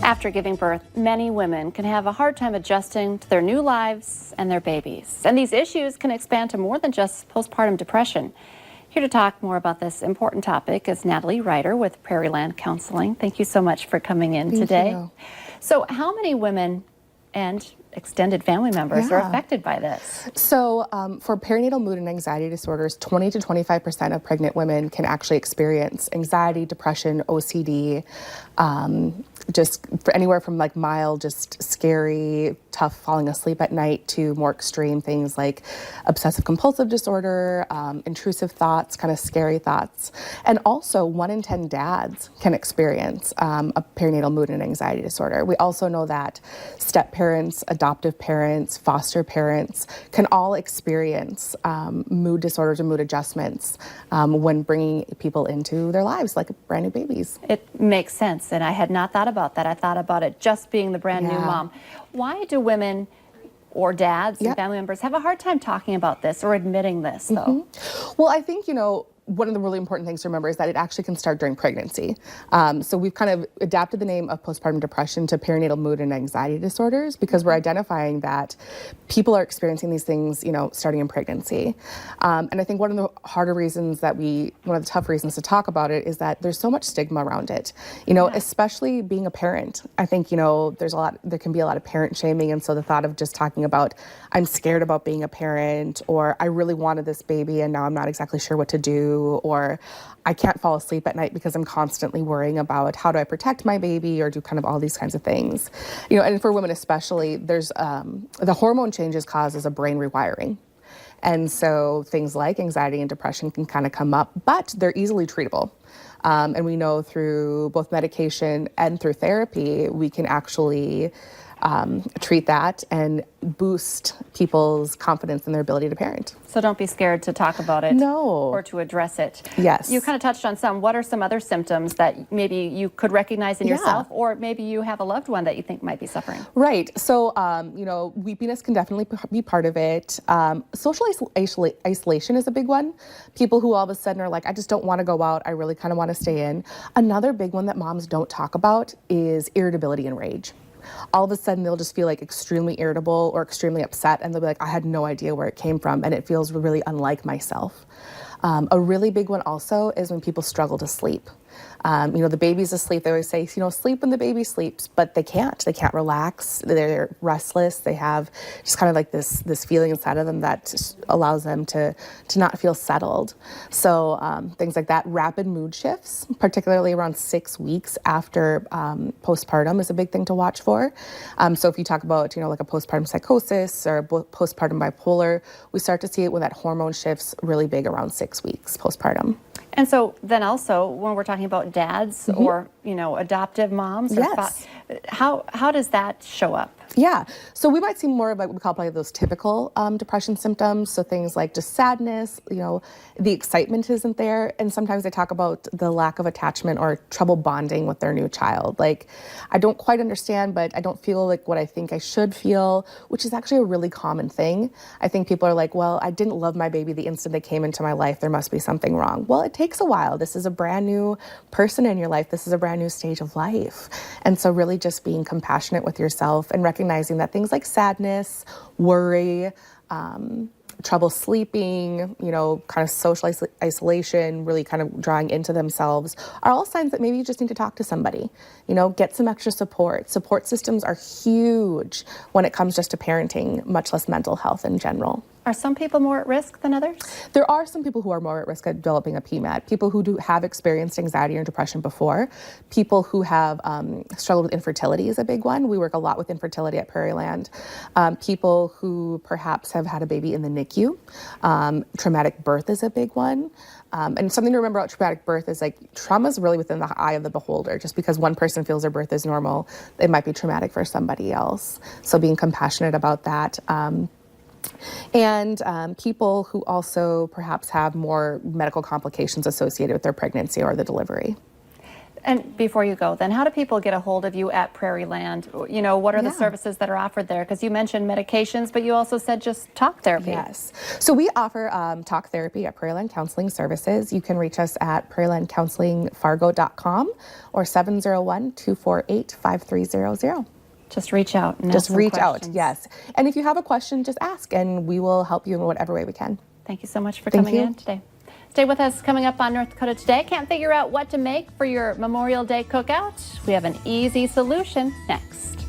After giving birth, many women can have a hard time adjusting to their new lives and their babies. And these issues can expand to more than just postpartum depression. Here to talk more about this important topic is Natalie Ryder with Prairieland Counseling. Thank you so much for coming in today. You. So how many women and extended family members are affected by this? So for perinatal mood and anxiety disorders, 20 to 25% of pregnant women can actually experience anxiety, depression, OCD, just for anywhere from like mild, just scary, tough falling asleep at night to more extreme things like obsessive compulsive disorder, intrusive thoughts, kind of scary thoughts. And also 1 in 10 dads can experience a perinatal mood and anxiety disorder. We also know that step parents, adoptive parents, foster parents can all experience mood disorders or mood adjustments when bringing people into their lives like brand new babies. It makes sense, and I had not thought about that. I thought about it just being the brand new mom. Why do women or dads and family members have a hard time talking about this or admitting this, though? Well, I think, one of the really important things to remember is that it actually can start during pregnancy. So we've kind of adapted the name of postpartum depression to perinatal mood and anxiety disorders because we're identifying that people are experiencing these things, starting in pregnancy. And I think one of the harder reasons one of the tough reasons to talk about it is that there's so much stigma around it, especially being a parent. I think, there can be a lot of parent shaming. And so the thought of just talking about, I'm scared about being a parent, or I really wanted this baby and now I'm not exactly sure what to do, or I can't fall asleep at night because I'm constantly worrying about how do I protect my baby or do kind of all these kinds of things. And for women especially, there's the hormone changes causes a brain rewiring. And so things like anxiety and depression can kind of come up, but they're easily treatable. And we know through both medication and through therapy, we can actually treat that and boost people's confidence in their ability to parent. So don't be scared to talk about it or to address it. Yes. You kind of touched on some. What are some other symptoms that maybe you could recognize in yourself, or maybe you have a loved one that you think might be suffering? Right. So, weepiness can definitely be part of it. Social isolation is a big one. People who all of a sudden are like, I just don't want to go out. I really kind of want to stay in. Another big one that moms don't talk about is irritability and rage. All of a sudden they'll just feel like extremely irritable or extremely upset, and they'll be like, I had no idea where it came from, and it feels really unlike myself. A really big one also is when people struggle to sleep. The baby's asleep. They always say, sleep when the baby sleeps, but they can't. They can't relax. They're restless. They have just kind of like this feeling inside of them that allows them to not feel settled. So things like that. Rapid mood shifts, particularly around 6 weeks after postpartum, is a big thing to watch for. So if you talk about, like a postpartum psychosis or postpartum bipolar, we start to see it when that hormone shifts really big around 6 weeks postpartum. And so then also when we're talking about dads or, adoptive moms, how does that show up? Yeah. So we might see more of what we call probably those typical depression symptoms. So things like just sadness, the excitement isn't there. And sometimes they talk about the lack of attachment or trouble bonding with their new child. Like, I don't quite understand, but I don't feel like what I think I should feel, which is actually a really common thing. I think people are like, well, I didn't love my baby the instant they came into my life. There must be something wrong. Well, it takes a while. This is a brand new person in your life. This is a brand new stage of life. And so really just being compassionate with yourself and recognizing that things like sadness, worry, trouble sleeping, kind of social isolation, really kind of drawing into themselves are all signs that maybe you just need to talk to somebody, get some extra support. Support systems are huge when it comes just to parenting, much less mental health in general. Are some people more at risk than others? There are some people who are more at risk of developing a PMAD. People who have experienced anxiety or depression before. People who have struggled with infertility is a big one. We work a lot with infertility at Prairieland. People who perhaps have had a baby in the NICU. Traumatic birth is a big one. And something to remember about traumatic birth is trauma is really within the eye of the beholder. Just because one person feels their birth is normal, it might be traumatic for somebody else. So being compassionate about that. And people who also perhaps have more medical complications associated with their pregnancy or the delivery. And before you go, then, how do people get a hold of you at Prairie Land? You know, what are the services that are offered there? Because you mentioned medications, but you also said just talk therapy. Yes. So we offer talk therapy at Prairie Land Counseling Services. You can reach us at prairielandcounselingfargo.com or 701-248-5300. Just reach out and Just ask some reach out, questions. yes. And if you have a question, just ask, and we will help you in whatever way we can. Thank you so much for Thank coming you. in today. Stay with us. Coming up on North Dakota Today. Can't figure out what to make for your Memorial Day cookout? We have an easy solution next.